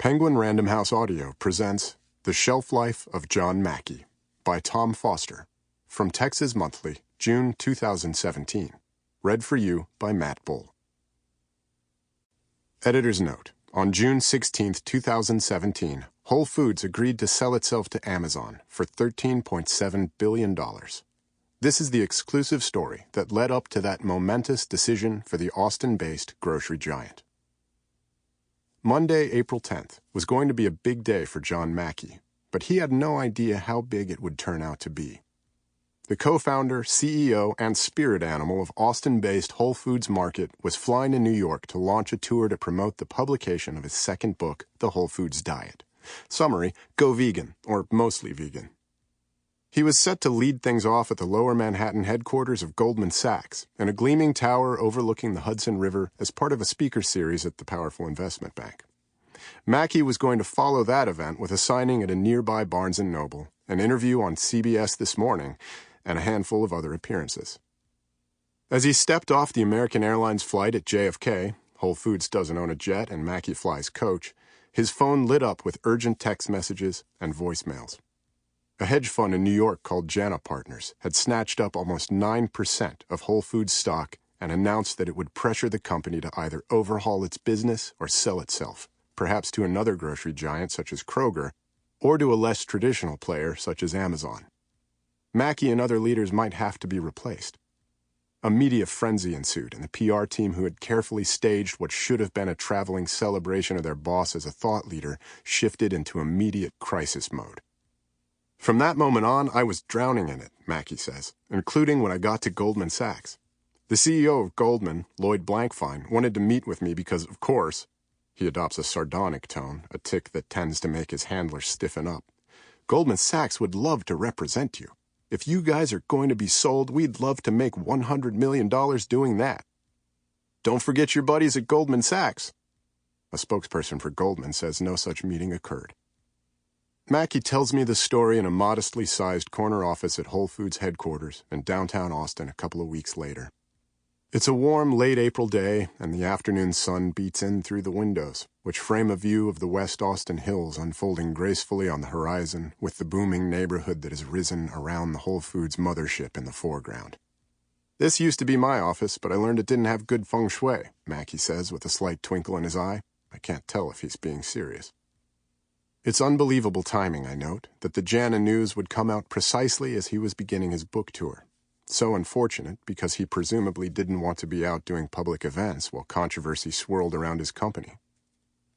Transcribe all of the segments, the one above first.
Penguin Random House Audio presents The Shelf Life of John Mackey by Tom Foster from Texas Monthly, June 2017. Read for you by Matt Bull. Editor's note. On June 16, 2017, Whole Foods agreed to sell itself to Amazon for $13.7 billion. This is the exclusive story that led up to that momentous decision for the Austin-based grocery giant. Monday, April 10th, was going to be a big day for John Mackey, but he had no idea how big it would turn out to be. The co-founder, CEO, and spirit animal of Austin-based Whole Foods Market was flying to New York to launch a tour to promote the publication of his second book, The Whole Foods Diet. Summary: go vegan, or mostly vegan. He was set to lead things off at the Lower Manhattan headquarters of Goldman Sachs, in a gleaming tower overlooking the Hudson River as part of a speaker series at the powerful investment bank. Mackey was going to follow that event with a signing at a nearby Barnes & Noble, an interview on CBS This Morning, and a handful of other appearances. As he stepped off the American Airlines flight at JFK, Whole Foods doesn't own a jet and Mackey flies coach, his phone lit up with urgent text messages and voicemails. A hedge fund in New York called Jana Partners had snatched up almost 9% of Whole Foods stock and announced that it would pressure the company to either overhaul its business or sell itself, perhaps to another grocery giant such as Kroger, or to a less traditional player such as Amazon. Mackey and other leaders might have to be replaced. A media frenzy ensued, and the PR team who had carefully staged what should have been a traveling celebration of their boss as a thought leader shifted into immediate crisis mode. From that moment on, I was drowning in it, Mackey says, including when I got to Goldman Sachs. The CEO of Goldman, Lloyd Blankfein, wanted to meet with me because, of course, he adopts a sardonic tone, a tic that tends to make his handlers stiffen up. Goldman Sachs would love to represent you. If you guys are going to be sold, we'd love to make $100 million doing that. Don't forget your buddies at Goldman Sachs. A spokesperson for Goldman says no such meeting occurred. Mackey tells me the story in a modestly sized corner office at Whole Foods headquarters in downtown Austin a couple of weeks later. It's a warm, late April day, and the afternoon sun beats in through the windows, which frame a view of the West Austin hills unfolding gracefully on the horizon with the booming neighborhood that has risen around the Whole Foods mothership in the foreground. This used to be my office, but I learned it didn't have good feng shui, Mackey says with a slight twinkle in his eye. I can't tell if he's being serious. It's unbelievable timing, I note, that the Jana news would come out precisely as he was beginning his book tour. So unfortunate, because he presumably didn't want to be out doing public events while controversy swirled around his company.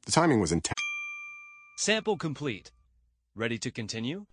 The timing was intense. Sample complete. Ready to continue?